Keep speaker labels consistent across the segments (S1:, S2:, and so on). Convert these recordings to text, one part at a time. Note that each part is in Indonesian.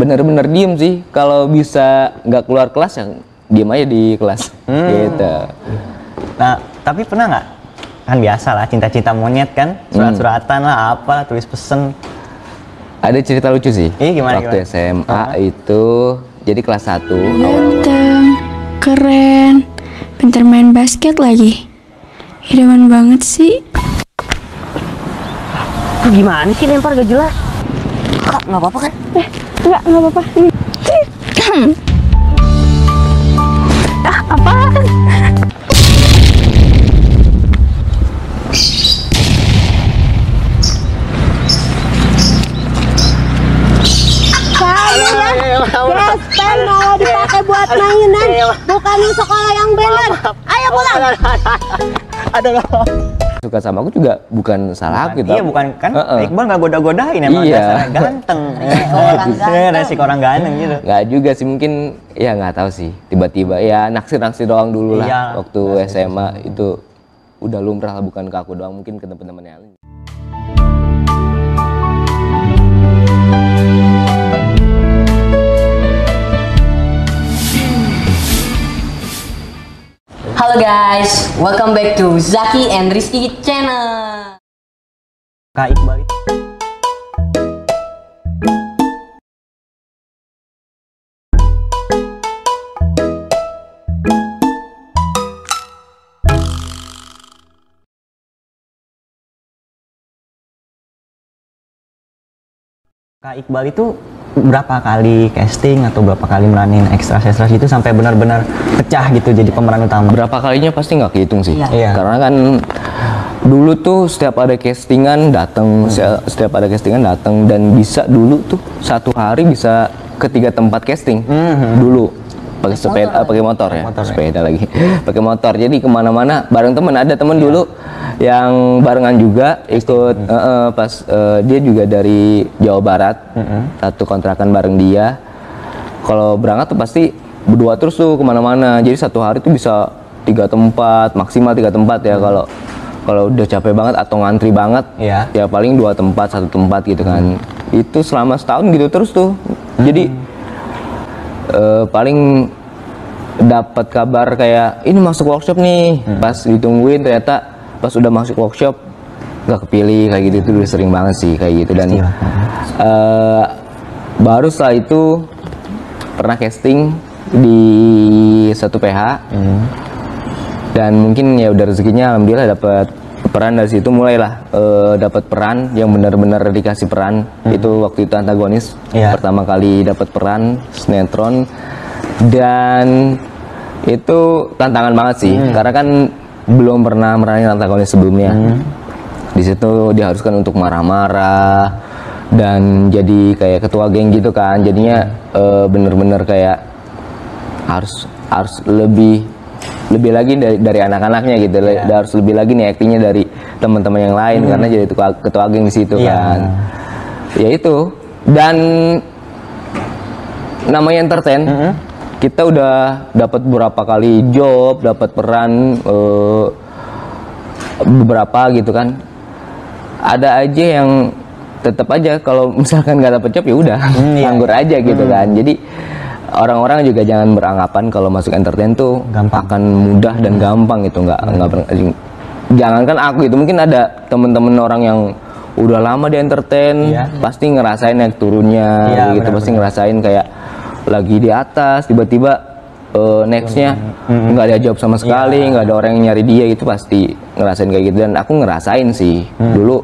S1: bener-bener diem sih. Kalau bisa nggak keluar kelas ya diem aja di kelas. Gitu.
S2: Nah, tapi pernah nggak? Kan biasa lah cinta-cinta monyet kan, surat-suratan lah, apa, tulis pesen.
S1: Ada cerita lucu sih.
S2: Gimana,
S1: Waktu SMA itu, jadi kelas 1
S3: Ganteng, keren, pintar main basket lagi. Idaman banget sih.
S4: Gimana sih lempar gak jelas? Kak, nggak apa-apa kan?
S3: Enggak apa-apa. Apaan?
S5: Gespen malah dipakai buat mainan, bukan di sekolah yang benar. Ayo pulang.
S1: suka sama aku juga bukan salah aku gitu.
S2: Iya, bukan kan? Iqbal nggak goda-godain, emang dasarnya ganteng. Resik orang ganteng gitu.
S1: Nggak juga sih, mungkin ya nggak tahu sih. Tiba-tiba ya naksir-naksir doang dulu lah. Waktu SMA itu udah lumrah lah, bukan ke aku doang, mungkin ke teman-teman yang lain.
S4: Halo guys, welcome back to Zaki and Rizky channel.
S2: Kak Iqbal itu berapa kali casting atau berapa kali meranin ekstra gitu sampai benar-benar pecah gitu jadi pemeran utama?
S1: Berapa kalinya pasti nggak kehitung sih.
S2: Iya.
S1: Karena kan dulu tuh setiap ada castingan datang, dan bisa dulu tuh satu hari bisa ke 3 tempat casting. Dulu pakai sepeda, pakai motor ya, sepeda lagi, pakai motor. Jadi kemana-mana bareng temen. Ada temen dulu yang barengan juga ikut pas dia juga dari Jawa Barat, satu kontrakan bareng dia. Kalau berangkat tuh pasti berdua terus tuh kemana-mana. Jadi satu hari tuh bisa 3 tempat, maksimal 3 tempat ya. Kalau udah capek banget atau ngantri banget, ya paling 2 tempat, 1 tempat gitu kan. Itu selama setahun gitu terus tuh. Jadi paling dapat kabar kayak ini masuk workshop nih, pas ditungguin ternyata pas udah masuk workshop nggak kepilih kayak gitu. Itu udah sering banget sih kayak gitu. Dan baru setelah itu pernah casting di satu PH, dan mungkin ya udah rezekinya alhamdulillah dapat peran. Dari situ mulailah dapat peran yang benar-benar dikasih peran. Itu waktu itu antagonis, pertama kali dapat peran sinetron, dan itu tantangan banget sih karena kan belum pernah meranin antagonis sebelumnya. Di situ diharuskan untuk marah-marah dan jadi kayak ketua geng gitu kan. Jadinya bener-bener kayak harus lebih lagi dari anak-anaknya gitu. Harus lebih lagi nih aktingnya dari teman-teman yang lain karena jadi ketua geng di situ kan. Ya itu, dan namanya entertain. Kita udah dapat beberapa kali job, dapat peran beberapa gitu kan. Ada aja yang tetap aja kalau misalkan nggak dapet job ya udah nganggur aja gitu kan. Jadi orang-orang juga jangan beranggapan kalau masuk entertain tuh akan mudah dan gampang gitu. Jangankan aku itu, mungkin ada temen-temen orang yang udah lama di entertain, pasti ngerasain naik turunnya gitu, pasti ngerasain kayak lagi di atas tiba-tiba nextnya nggak ada job sama sekali, nggak ada orang yang nyari dia, itu pasti ngerasain kayak gitu. Dan aku ngerasain sih dulu,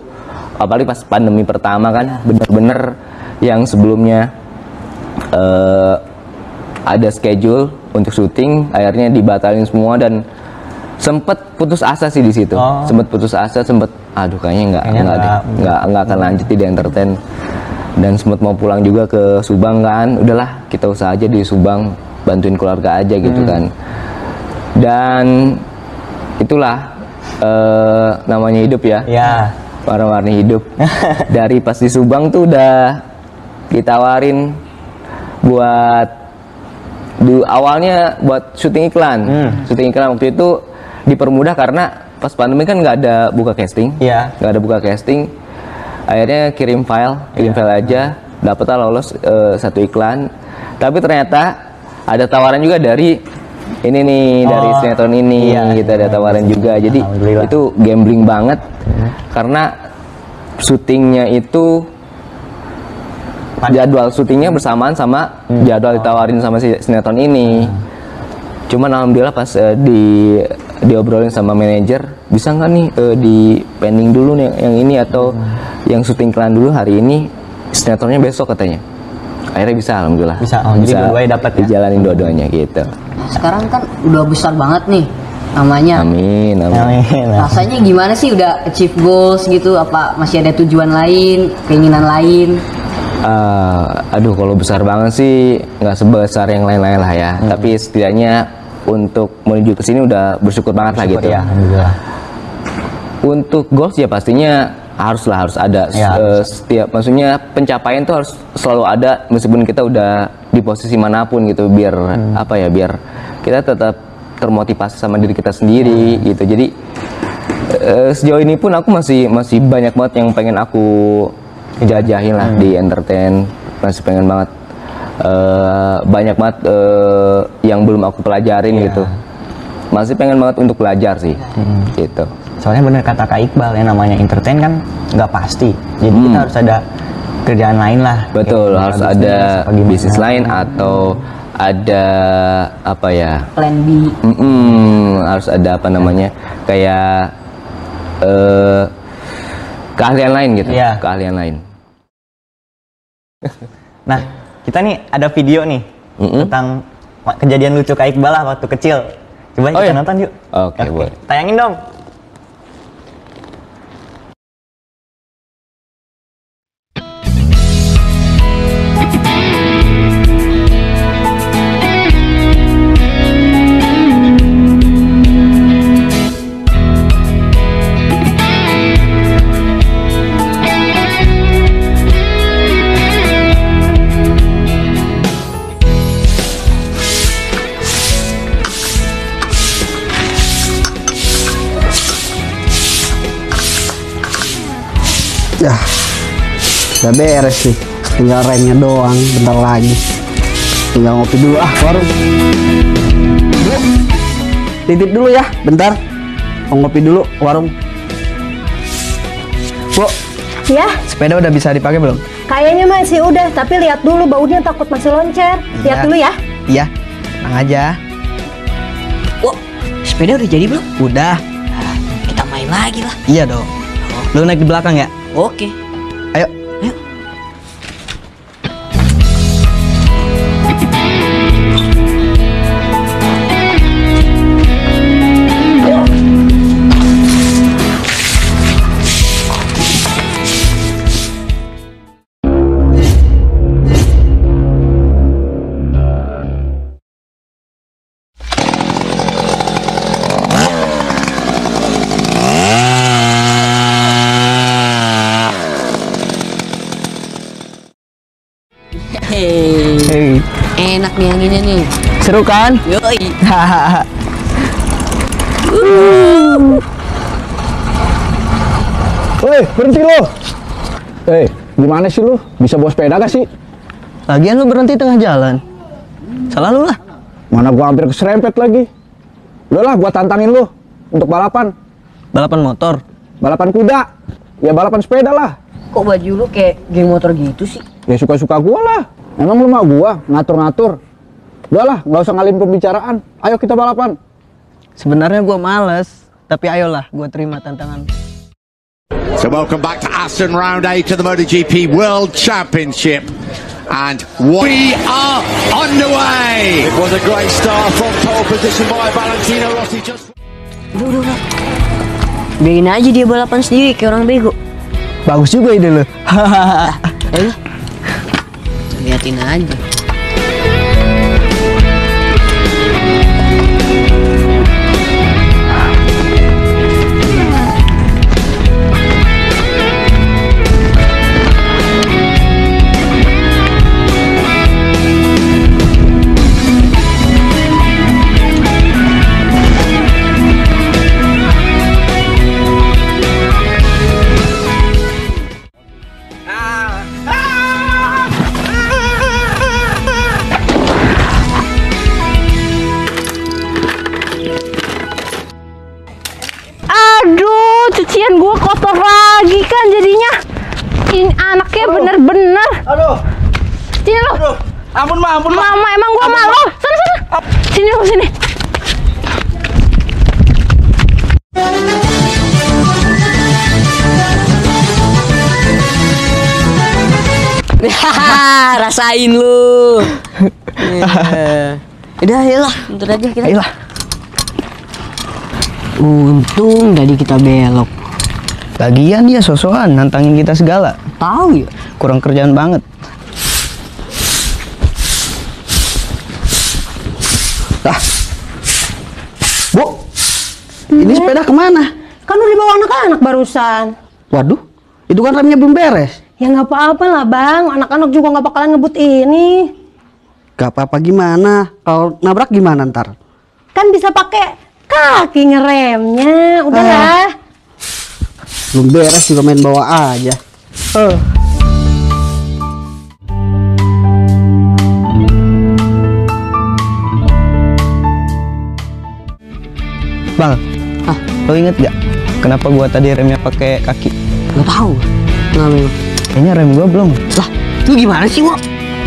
S1: apalagi pas pandemi pertama kan, bener-bener yang sebelumnya ada schedule untuk syuting akhirnya dibatalin semua, dan sempet putus asa sih di situ. Sempet putus asa, aduh kayaknya nggak akan lanjut di entertain. Dan sempat mau pulang juga ke Subang kan, udahlah kita usaha aja di Subang, bantuin keluarga aja gitu kan. Dan itulah namanya hidup ya, warna-warni hidup. Dari pas di Subang tuh udah ditawarin buat awalnya buat syuting iklan. Syuting iklan waktu itu dipermudah karena pas pandemi kan nggak ada buka casting, akhirnya kirim file aja, dapatlah lolos satu iklan. Tapi ternyata ada tawaran juga dari ini nih, dari sinetron ini.
S2: Iya,
S1: Kita ada tawaran juga. Jadi
S2: Alhamdulillah.
S1: itu gambling banget karena syutingnya itu jadwal syutingnya bersamaan sama jadwal ditawarin sama si sinetron ini. Cuman alhamdulillah pas diobrolin sama manajer, bisa nggak nih di pending dulu nih yang ini atau yang syuting iklan dulu hari ini, sinetronnya besok katanya. Akhirnya bisa, alhamdulillah.
S2: Bisa, jadi dua-duanya dapat ya?
S1: Dijalanin dua-duanya gitu.
S4: Sekarang kan udah besar banget nih namanya.
S1: Amin, amin.
S2: Amin.
S4: Rasanya gimana sih udah achieve goals gitu? Apa masih ada tujuan lain, keinginan lain?
S1: Aduh, kalau besar banget sih nggak sebesar yang lain-lain lah ya. Tapi setidaknya untuk menuju ke sini udah bersyukur banget lah gitu
S2: ya, alhamdulillah.
S1: Untuk goals ya pastinya harus ada.
S2: Ya,
S1: Setiap, maksudnya pencapaian tuh harus selalu ada meskipun kita udah di posisi manapun gitu, biar apa ya, biar kita tetap termotivasi sama diri kita sendiri gitu. Jadi sejauh ini pun aku masih banyak banget yang pengen aku jajahin lah di entertain, masih pengen banget banyak banget yang belum aku pelajarin gitu. Masih pengen banget untuk belajar sih gitu.
S2: Soalnya bener kata Kak Iqbal ya, namanya entertain kan nggak pasti. Jadi kita harus ada kerjaan lain lah.
S1: Betul,
S2: Kayak
S1: harus
S2: bisnis
S1: ada
S2: apa gimana.
S1: bisnis lain atau ada apa ya?
S4: Plan B.
S1: Harus ada apa namanya? Kayak keahlian lain gitu.
S2: Iya.
S1: Keahlian lain.
S2: Nah, kita nih ada video nih tentang kejadian lucu Kak Iqbal lah waktu kecil. Coba kita nonton yuk.
S1: Oke, boleh.
S2: Tayangin dong.
S6: Ya, udah beres sih. Tinggal remnya doang, bentar lagi. Tinggal ngopi dulu warung. Titip dulu ya, bentar. Mau ngopi dulu warung. Bu,
S5: Ya,
S6: sepeda udah bisa dipakai belum?
S5: kayaknya masih udah, tapi lihat dulu baunya, takut masih loncer. Lihat dulu ya.
S6: Iya, tenang aja.
S7: Sepeda udah jadi belum?
S6: Udah.
S7: Kita main lagi lah.
S6: Iya dong. Lu naik di belakang ya?
S7: Oke.
S6: Ayo.
S7: Ayo.
S6: Hey.
S7: Enak nih anginnya nih.
S6: Seru kan?
S7: Yoi.
S8: Woi, berhenti lo. Gimana sih lu? Bisa bawa sepeda gak sih?
S6: Lagian lu berhenti tengah jalan. Salah lu lah.
S8: Mana gua hampir keserempet lagi. Udah lah, gua tantangin lu untuk balapan.
S6: Balapan motor.
S8: Balapan kuda. Ya balapan sepeda lah.
S7: Kok baju lu kayak geng motor gitu sih?
S8: Ya suka-suka gua lah. Emang lu mau gua ngatur-ngatur? Udah lah, nggak usah ngalihin pembicaraan. Ayo kita balapan.
S6: Sebenarnya gua males, tapi ayolah gua terima tantangan.
S9: So welcome back to Aston Round 8 of the MotoGP World Championship. And we are underway! It was a great start from pole position by Valentino Rossi.
S7: Udah. Biarin aja dia balapan sendiri kayak orang bego.
S6: Bagus juga ide lu.
S7: Ayo. Liatin aja.
S8: Ampun mah.
S3: Mama emang gua malu. Sana. Sini lu sini.
S7: Rasain lu. Udah, ayolah, bentar aja kita.
S8: Ayolah.
S7: Untung tadi kita belok.
S2: Lagian dia sosokan nantangin kita segala.
S7: Tahu ya?
S2: Kurang kerjaan banget.
S6: Bu, ini sepeda kemana?
S5: Kan udah dibawa anak-anak barusan.
S6: Waduh, itu kan remnya belum beres.
S5: Ya nggak apa-apa lah bang, anak-anak juga nggak bakalan ngebut ini.
S6: Gak apa-apa gimana? Kalau nabrak gimana ntar?
S5: Kan bisa pakai kaki ngeremnya, udahlah.
S6: Belum beres juga main bawa aja.
S2: Bang, lo inget gak kenapa gua tadi remnya pakai kaki?
S7: Gak tahu. Kenapa emang?
S2: Kayaknya rem gua belum.
S7: Lah, lu gimana sih, Wo?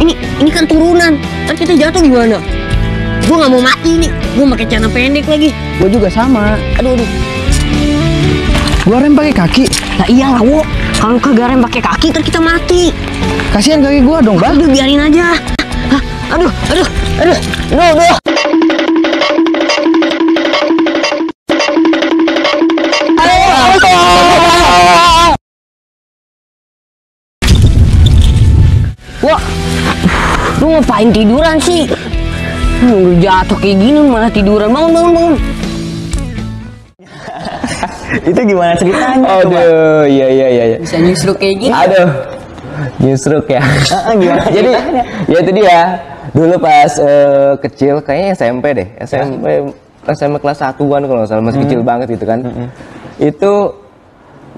S7: Ini kan turunan. Ntar kita jatuh gimana? Gua nggak mau mati nih. Gua pakai celana pendek lagi.
S2: Gua juga sama.
S7: Aduh.
S2: Gua rem pakai kaki.
S7: Lah iyalah, Wo. Kalau kagak rem pakai kaki, ntar kita mati.
S2: Kasihan kaki gua dong, Bang.
S7: Aduh, biarin aja. Hah? Aduh. Aduh. Wah, lu ngapain tiduran sih? Lu jatuh kayak gini malah tiduran. Bangun.
S2: Itu gimana ceritanya?
S1: Aduh, iya.
S4: Bisa nyusruk kayak gini.
S1: Aduh, nyusruk ya.
S2: Gimana?
S1: Jadi, ya itu dia. Dulu pas kecil, kayaknya SMP deh. SMP kelas 1-an kalau nggak salah, masih kecil banget gitu kan. Itu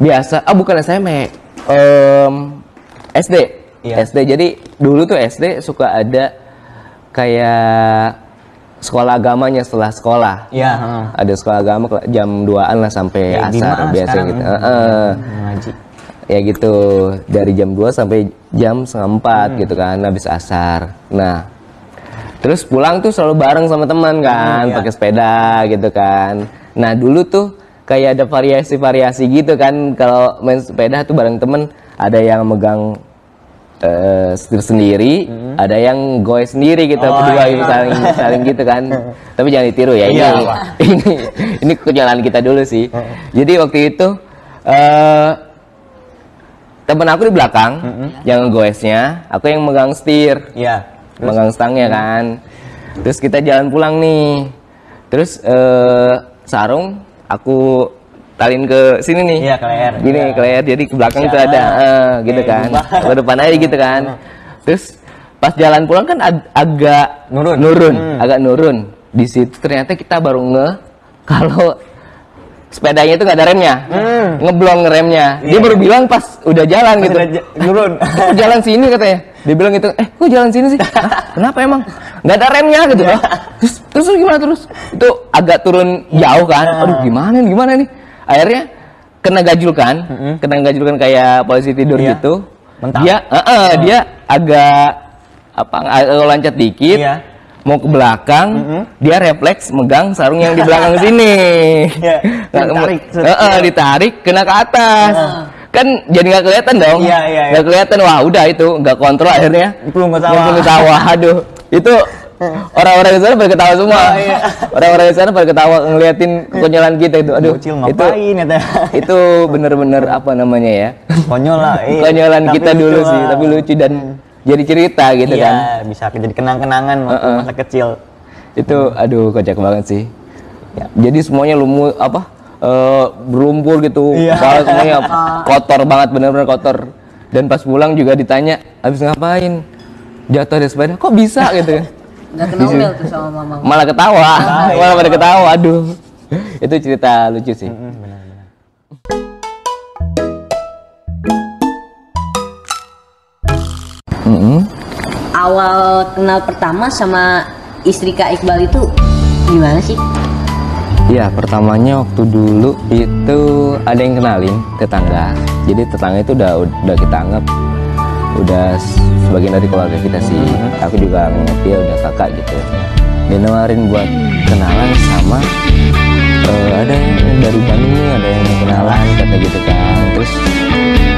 S1: biasa, bukan SMP, SD.
S2: Iya.
S1: SD, jadi dulu tuh SD suka ada kayak sekolah agamanya setelah sekolah.
S2: Iya.
S1: Ada sekolah agama jam 2-an lah sampai asar biasanya gitu.
S2: Ngaji.
S1: Ya gitu, dari jam 2 sampai jam 3:30 gitu kan, habis asar. Nah, terus pulang tuh selalu bareng sama teman kan, pakai sepeda gitu kan. Nah, dulu tuh kayak ada variasi-variasi gitu kan, kalau main sepeda tuh bareng temen, ada yang megang setir sendiri, ada yang goes sendiri gitu, berdua gitu, saling gitu kan. Tapi jangan ditiru ya, ini kejalan kita dulu sih. Jadi waktu itu temen aku di belakang, yang goesnya, aku yang megang setir, megang stangnya kan. Terus kita jalan pulang nih, terus sarung aku talin ke sini nih,
S2: ke leher.
S1: Gini ke leher, jadi ke belakang tuh ada, gitu kan, ke depan aja gitu kan. Terus pas jalan pulang kan agak nurun. Di situ ternyata kita baru kalau sepedanya itu nggak ada remnya, ngeblong remnya. Dia baru bilang pas udah jalan gitu,
S2: nurun.
S1: Jalan sini katanya. Dia bilang gitu, kok jalan sini sih? Kenapa emang? Nggak ada remnya gitu loh. Terus gimana terus? Itu agak turun jauh kan? Aduh gimana nih? Akhirnya kena gajulkan kayak polisi tidur gitu.
S2: Mental.
S1: Dia agak loncat dikit, mau ke belakang, dia refleks megang sarung yang di belakang sini. Ditarik kena ke atas. Kan jadi nggak kelihatan dong. Nggak kelihatan, wah udah itu nggak kontrol akhirnya. Nyemplung ke sawah. Aduh, itu orang-orang di sana pada ketawa semua. Orang-orang di sana pada ketawa ngeliatin kekonyolan kita itu. Aduh, itu bener-bener apa namanya ya? Konyolan kita dulu sih, tapi lucu dan jadi cerita gitu kan.
S2: Bisa jadi kenang-kenangan waktu masa kecil.
S1: Itu aduh kocak banget sih. Ya, jadi semuanya berlumpur gitu, semuanya kotor banget, bener-bener kotor. Dan pas pulang juga ditanya, habis ngapain? Jatuh dari sepeda, kok bisa gitu kan?
S4: Nggak kena omel tuh sama mama.
S1: Malah ketawa, malah pada ketawa, aduh. Itu cerita lucu sih.
S4: Awal kenal pertama sama istri Kak Iqbal itu gimana sih?
S1: Ya, pertamanya waktu dulu itu ada yang kenalin tetangga. Jadi tetangga itu udah kita anggap udah sebagian dari keluarga kita sih. Aku juga nganggap dia udah kakak gitu. Dia nawarin buat kenalan sama ada yang dari Bandung nih, ada yang mau kenalan kata gitu kan. Terus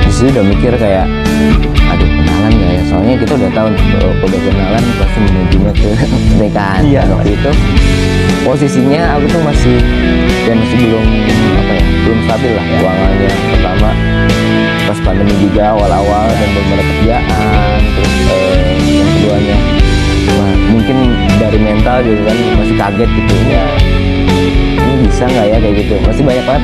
S1: disitu udah mikir kayak aduh kenalan gak ya, soalnya kita udah tahu udah kenalan pasti menujunya ke pernikahan. Dan waktu itu posisinya aku tuh masih belum belum stabil lah keuangannya. Pertama pas pandemi juga awal-awal dan belum ada kerjaan. Terus yang keduanya mungkin dari mental juga kan masih kaget gitu ya, ini bisa nggak ya kayak gitu, masih banyak banget